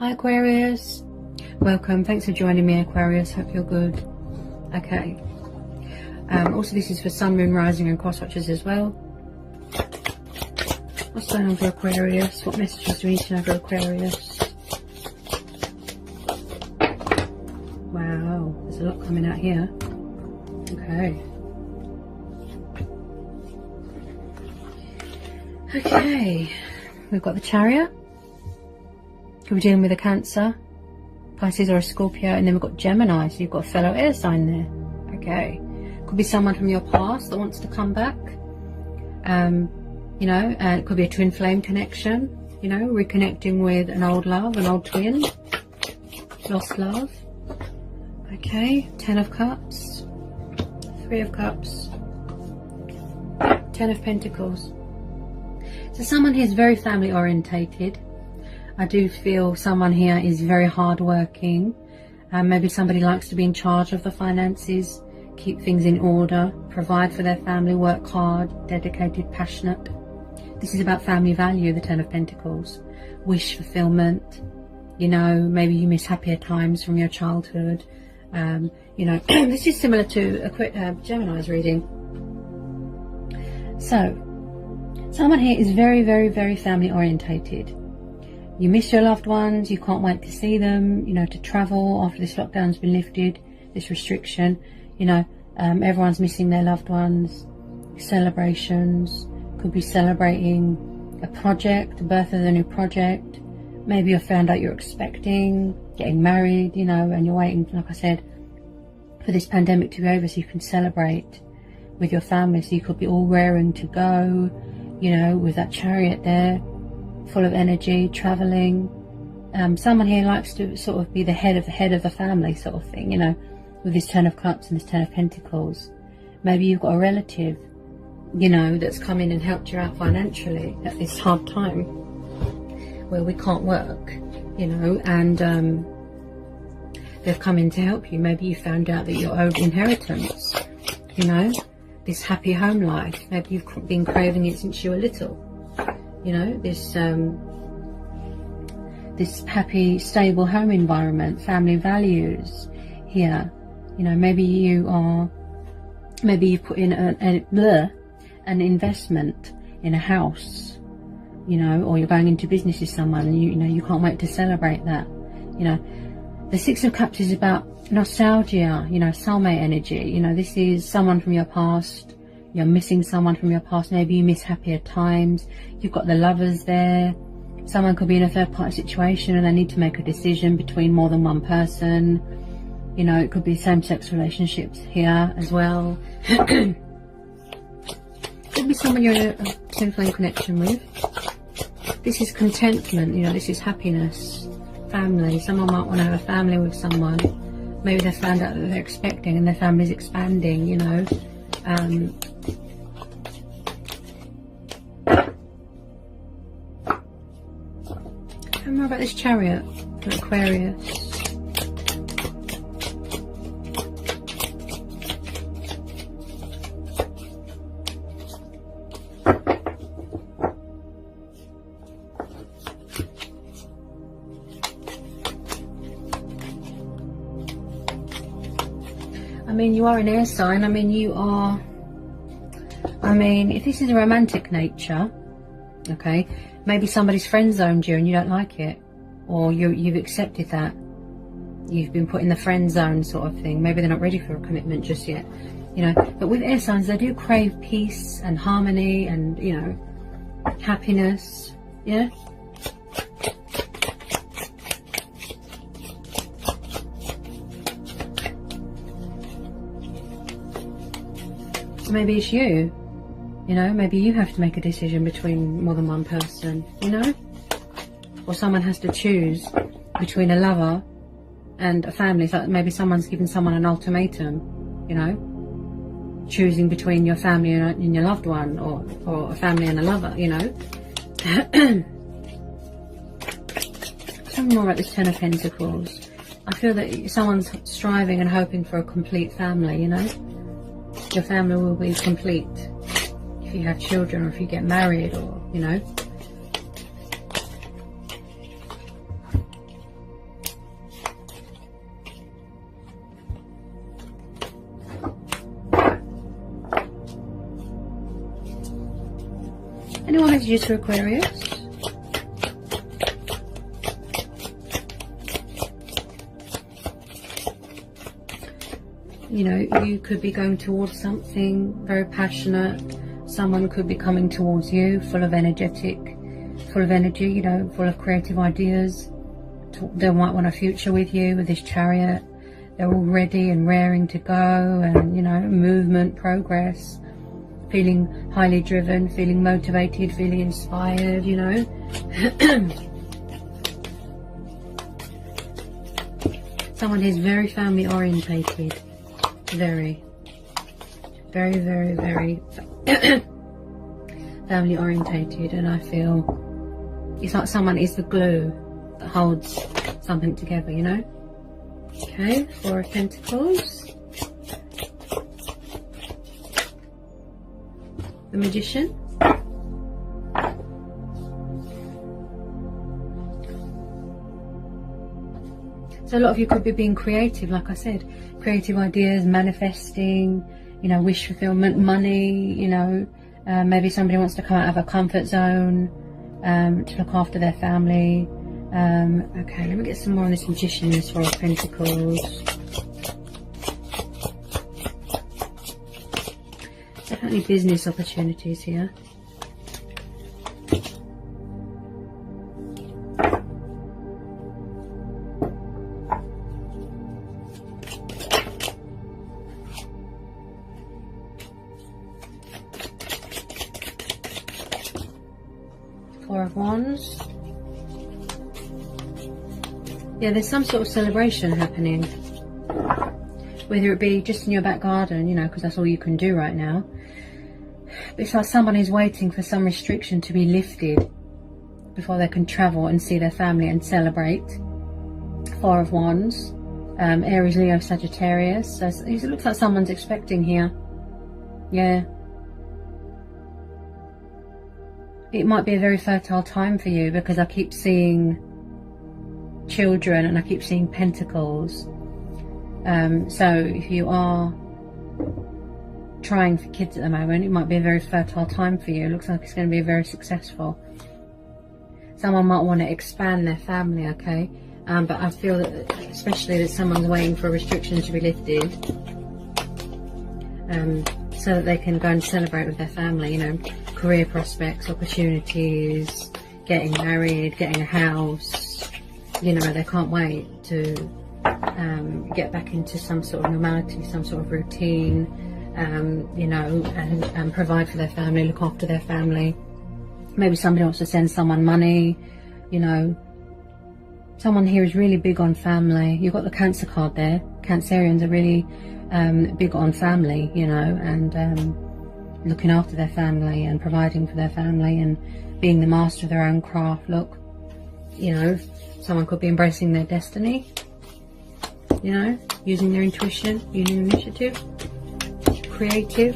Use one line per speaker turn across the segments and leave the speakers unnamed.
Hi Aquarius, welcome. Thanks for joining me, Aquarius. Hope you're good. Okay. Also, this is for Sun, Moon, Rising, and cross watchers as well. What's going on for Aquarius? What messages do we need to know for Aquarius? Wow, there's a lot coming out here. Okay. Okay, we've got the Chariot. Could be dealing with a Cancer, Pisces or a Scorpio, and then we've got Gemini, so you've got a fellow air sign there. Okay, could be someone from your past that wants to come back. You know, it could be a twin flame connection, you know, reconnecting with an old love, an old twin, lost love. Okay, 10 of Cups, 3 of Cups, 10 of Pentacles. So someone here is very family orientated. I do feel someone here is very hardworking. Maybe somebody likes to be in charge of the finances, keep things in order, provide for their family, work hard, dedicated, passionate. This is about family value, the 10 of Pentacles. Wish fulfillment. You know, maybe you miss happier times from your childhood. You know, this is similar to Gemini's reading. So, someone here is very, very, very family orientated. You miss your loved ones, you can't wait to see them, you know, to travel after this lockdown's been lifted, this restriction, you know, everyone's missing their loved ones, celebrations, could be celebrating a project, the birth of a new project, maybe you found out you're expecting, getting married, you know, and you're waiting, like I said, for this pandemic to be over so you can celebrate with your family, so you could be all raring to go, you know, with that Chariot there, full of energy, traveling. Someone here likes to sort of be the head of the family sort of thing, you know, with this 10 of Cups and this 10 of Pentacles. Maybe you've got a relative, you know, that's come in and helped you out financially at this hard time where we can't work, you know, and they've come in to help you. Maybe you found out that you're owed inheritance, you know, this happy home life. Maybe you've been craving it since you were little. You know, this happy, stable home environment, family values here. You know, maybe you've put in an investment in a house, you know, or you're going into business with someone and you know, you can't wait to celebrate that. You know, the 6 of Cups is about nostalgia, you know, soulmate energy. You know, this is someone from your past. You're missing someone from your past. Maybe you miss happier times. You've got the lovers there. Someone could be in a third party situation and they need to make a decision between more than one person. You know, it could be same-sex relationships here as well. Could be someone you're in a twin flame connection with. This is contentment, you know, this is happiness. Family. Someone might want to have a family with someone. Maybe they found out that they're expecting and their family's expanding, you know. Tell me more about this Chariot for Aquarius. I mean, you are an air sign. I mean, if this is a romantic nature, okay, maybe somebody's friend zoned you and you don't like it, or you've accepted that. You've been put in the friend zone sort of thing. Maybe they're not ready for a commitment just yet, you know. But with air signs, they do crave peace and harmony and, you know, happiness, yeah. Maybe it's you know, maybe you have to make a decision between more than one person, you know, or someone has to choose between a lover and a family. So maybe someone's given someone an ultimatum, you know, choosing between your family and your loved one, or a family and a lover, you know. Tell me more about this 10 of Pentacles. I feel that someone's striving and hoping for a complete family, you know. Your family will be complete if you have children or if you get married, or, you know. Any more messages for Aquarius? You know, you could be going towards something very passionate. Someone could be coming towards you, full of energy, you know, full of creative ideas. They might want a future with you, with this Chariot. They're all ready and raring to go, and, you know, movement, progress, feeling highly driven, feeling motivated, feeling inspired, you know. Someone who's very family orientated. Very family orientated, and I feel it's like someone is the glue that holds something together, you know. Okay, Four of Pentacles, the Magician, so a lot of you could be being creative, like I said, creative ideas, manifesting, you know, wish fulfillment, money, you know, maybe somebody wants to come out of a comfort zone, to look after their family. Okay, let me get some more on this Magician, this Four of Pentacles. Definitely business opportunities here. Four of Wands. Yeah, there's some sort of celebration happening, whether it be just in your back garden, you know, because that's all you can do right now. But it's like someone is waiting for some restriction to be lifted before they can travel and see their family and celebrate. Four of Wands, Aries, Leo, Sagittarius. So it looks like someone's expecting here. Yeah. It might be a very fertile time for you, because I keep seeing children and I keep seeing pentacles. So if you are trying for kids at the moment, it might be a very fertile time for you. It looks like it's going to be very successful. Someone might want to expand their family, okay? But I feel that especially that someone's waiting for restrictions to be lifted, so that they can go and celebrate with their family, you know, career prospects, opportunities, getting married, getting a house. You know, they can't wait to get back into some sort of normality, some sort of routine, you know, and provide for their family, look after their family. Maybe somebody wants to send someone money, you know. Someone here is really big on family. You've got the Cancer card there. Cancerians are really big on family, you know, and looking after their family and providing for their family and being the master of their own craft. Look, you know, someone could be embracing their destiny, you know, using their intuition, using initiative, creative.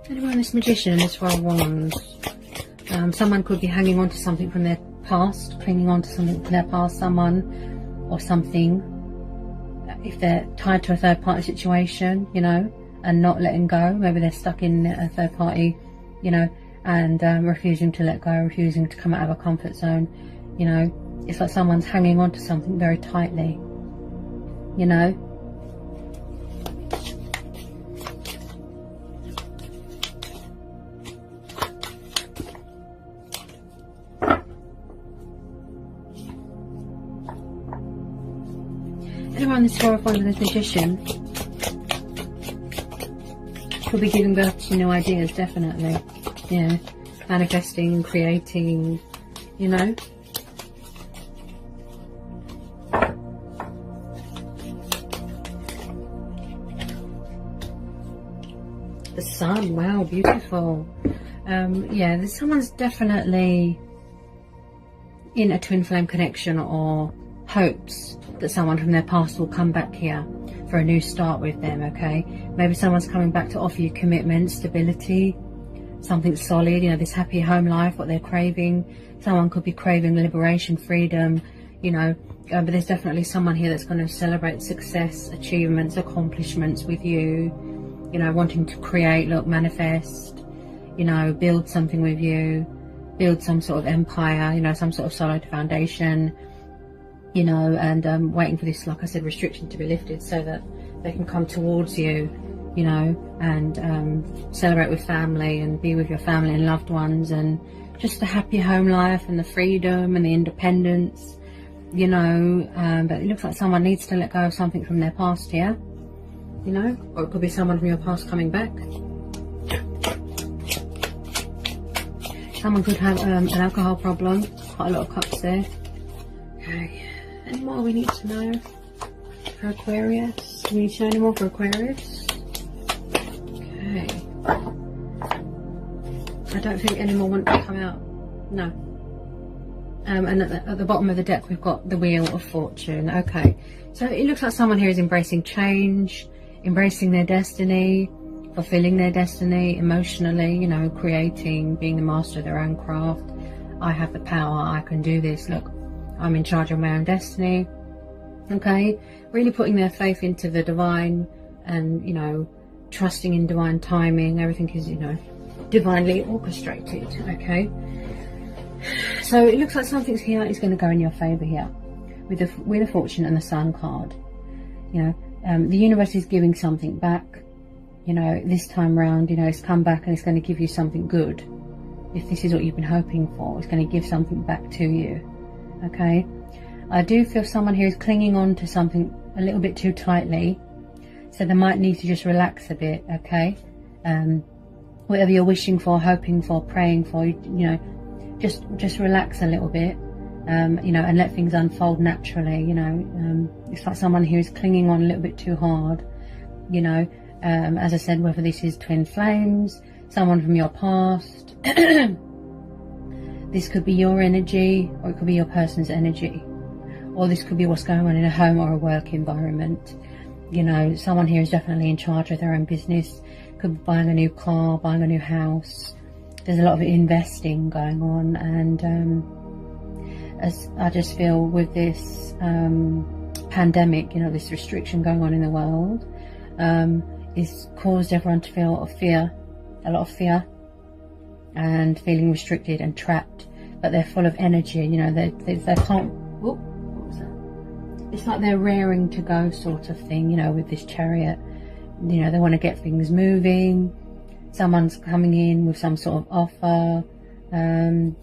Anyone, this Magician, this Four of Wands. Someone could be hanging on to something from their past, clinging on to something from their past, someone or something. If they're tied to a third party situation, you know, and not letting go, maybe they're stuck in a third party, you know, and refusing to let go, refusing to come out of a comfort zone, you know. It's like someone's hanging on to something very tightly, you know. Anyone this Four of Wands with this Magician could be giving birth to new ideas, definitely. Yeah, manifesting, creating, you know. The Sun, wow, beautiful. Yeah, someone's definitely in a twin flame connection, or hopes that someone from their past will come back here for a new start with them, okay? Maybe someone's coming back to offer you commitment, stability, something solid, you know, this happy home life, what they're craving. Someone could be craving liberation, freedom, you know, but there's definitely someone here that's going to celebrate success, achievements, accomplishments with you, you know, wanting to create, look, manifest, you know, build something with you, build some sort of empire, you know, some sort of solid foundation, you know, and waiting for this, like I said, restriction to be lifted so that they can come towards you, you know, and celebrate with family and be with your family and loved ones, and just the happy home life and the freedom and the independence, you know. But it looks like someone needs to let go of something from their past here, you know, or it could be someone from your past coming back. Someone could have an alcohol problem. Quite a lot of cups there. Okay, any more we need to know for Aquarius? Do we need to know any more for Aquarius? Okay. I don't think any more want to come out. No. And at the bottom of the deck we've got the Wheel of Fortune. Okay, so it looks like someone here is embracing change, embracing their destiny, fulfilling their destiny emotionally, you know, creating, being the master of their own craft. I have the power, I can do this, look, I'm in charge of my own destiny. Okay, really putting their faith into the divine and, you know, trusting in divine timing. Everything is, you know, divinely orchestrated. Okay, so it looks like something here is going to go in your favor here with the Wheel of Fortune and the Sun card. You know, the universe is giving something back. You know, this time round, you know, it's come back and it's going to give you something good. If this is what you've been hoping for, it's going to give something back to you. Okay, I do feel someone here is clinging on to something a little bit too tightly, so they might need to just relax a bit. Okay, whatever you're wishing for, hoping for, praying for, you know, just relax a little bit, you know, and let things unfold naturally. You know, it's like someone who is clinging on a little bit too hard, you know. As I said, whether this is twin flames, someone from your past, this could be your energy, or it could be your person's energy, or this could be what's going on in a home or a work environment. You know, someone here is definitely in charge of their own business, could be buying a new car, buying a new house. There's a lot of investing going on, and as I just feel with this pandemic, you know, this restriction going on in the world, it's caused everyone to feel a lot of fear, and feeling restricted and trapped. But they're full of energy, you know, they can't. Whoop, what was that? It's like they're raring to go, sort of thing, you know, with this Chariot. You know, they want to get things moving. Someone's coming in with some sort of offer, and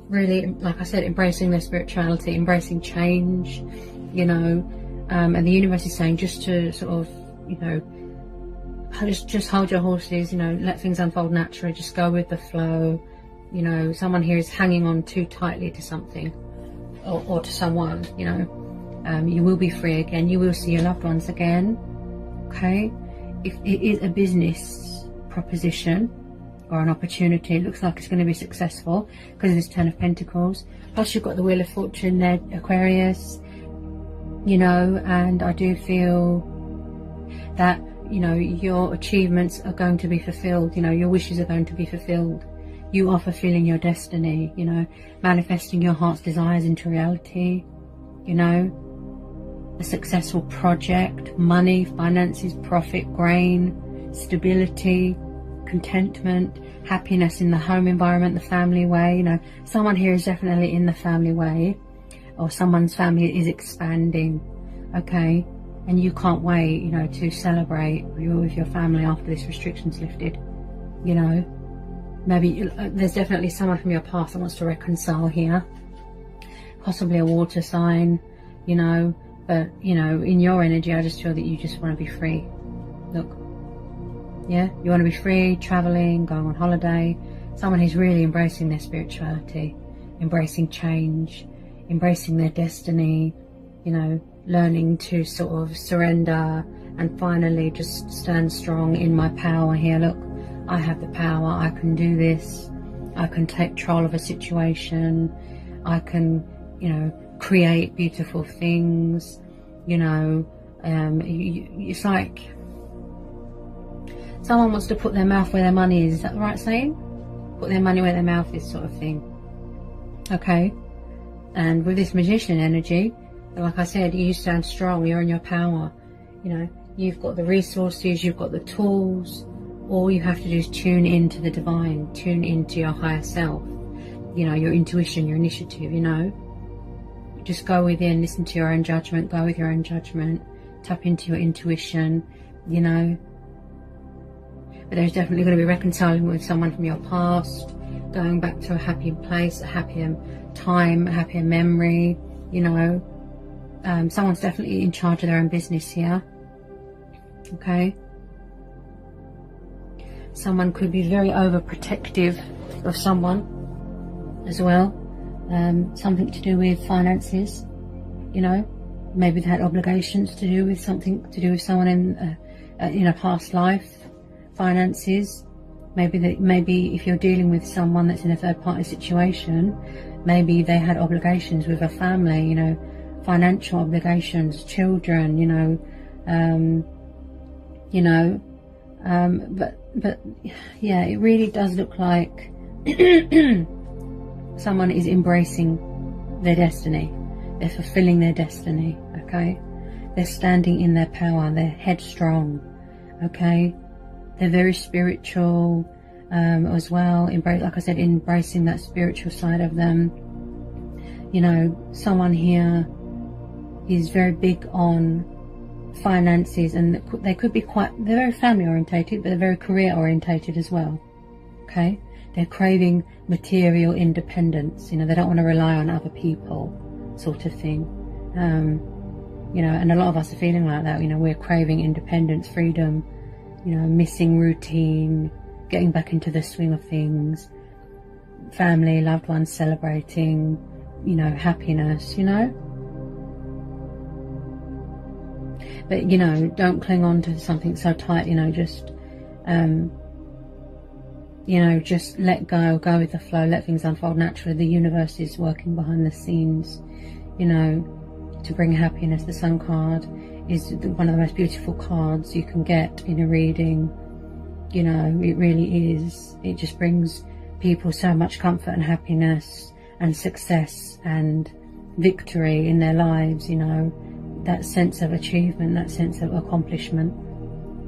really, like I said, embracing their spirituality, embracing change, you know. And the universe is saying just to sort of, you know, just hold your horses, you know, let things unfold naturally, just go with the flow. You know, someone here is hanging on too tightly to something, or to someone, you know. You will be free again, you will see your loved ones again. Okay, if it is a business proposition or an opportunity, it looks like it's going to be successful because of this Ten of Pentacles. Plus you've got the Wheel of Fortune there, Aquarius, you know. And I do feel that, you know, your achievements are going to be fulfilled, you know, your wishes are going to be fulfilled. You are fulfilling your destiny, you know, manifesting your heart's desires into reality, you know. A successful project, money, finances, profit, gain, stability, contentment, happiness in the home environment, the family way. You know, someone here is definitely in the family way, or someone's family is expanding. Okay, and you can't wait, you know, to celebrate with your family after this restriction's lifted. You know, maybe there's definitely someone from your past that wants to reconcile here, possibly a water sign, you know. But, you know, in your energy, I just feel that you just want to be free. Look, yeah, you want to be free, traveling, going on holiday. Someone who's really embracing their spirituality, embracing change, embracing their destiny, you know, learning to sort of surrender and finally just stand strong in my power here. Look, I have the power, I can do this, I can take control of a situation, I can, you know, create beautiful things, you know. It's like someone wants to put their mouth where their money is that the right saying? Put their money where their mouth is, sort of thing. Okay, And with this Magician energy, like I said, you stand strong, you're in your power. You know, you've got the resources, you've got the tools. All you have to do is tune into the divine, tune into your higher self, you know, your intuition, your initiative, you know. Just go within, listen to your own judgment, go with your own judgment, tap into your intuition, you know. But there's definitely going to be reconciling with someone from your past, going back to a happier place, a happier time, a happier memory, you know. Someone's definitely in charge of their own business here. Okay. Someone could be very overprotective of someone as well. Something to do with finances, you know. Maybe they had obligations to do with something to do with someone in a past life. Finances. Maybe if you're dealing with someone that's in a third party situation, maybe they had obligations with a family, you know, financial obligations, children, you know, but yeah, it really does look like someone is embracing their destiny. They're fulfilling their destiny. Okay, they're standing in their power. They're headstrong. Okay, they're very spiritual as well. Like I said, embracing that spiritual side of them. You know, someone here is very big on finances, and they could be they're very family orientated, but they're very career orientated as well. Okay, they're craving material independence. You know, they don't want to rely on other people, sort of thing. You know, and a lot of us are feeling like that. You know, we're craving independence, freedom, you know, missing routine, getting back into the swing of things, family, loved ones celebrating, you know, happiness, you know. But, you know, don't cling on to something so tight, you know, just, you know, just let go with the flow, let things unfold naturally. The universe is working behind the scenes, you know, to bring happiness. The Sun card is one of the most beautiful cards you can get in a reading. You know, it really is. It just brings people so much comfort and happiness and success and victory in their lives, you know, that sense of achievement, that sense of accomplishment,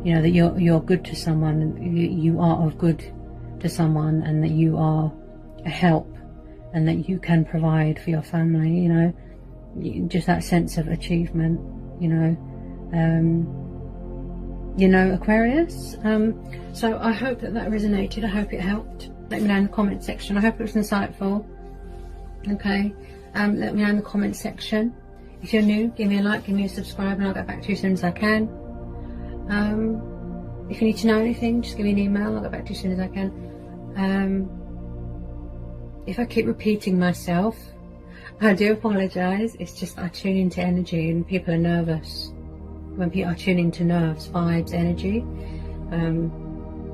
you know, that you're good to someone, you are of good to someone, and that you are a help, and that you can provide for your family, you know, just that sense of achievement, you know, Aquarius. So I hope that resonated. I hope it helped. Let me know in the comment section. I hope it was insightful. Okay, let me know in the comment section. If you're new, give me a like, give me a subscribe, and I'll get back to you as soon as I can. If you need to know anything, just give me an email. I'll get back to you as soon as I can. If I keep repeating myself, I do apologise. It's just I tune into energy, and people are nervous when people are tuning to nerves, vibes, energy.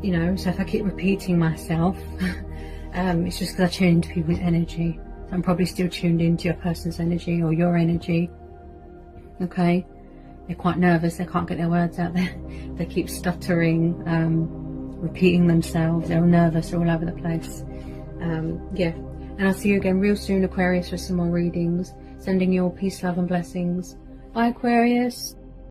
You know, so if I keep repeating myself, it's just because I tune into people's energy. So I'm probably still tuned into your person's energy or your energy. Okay, they're quite nervous. They can't get their words out there. They keep stuttering, repeating themselves. They're all nervous. They're all over the place. Yeah. And I'll see you again real soon, Aquarius, for some more readings. Sending you all peace, love and blessings. Bye, Aquarius.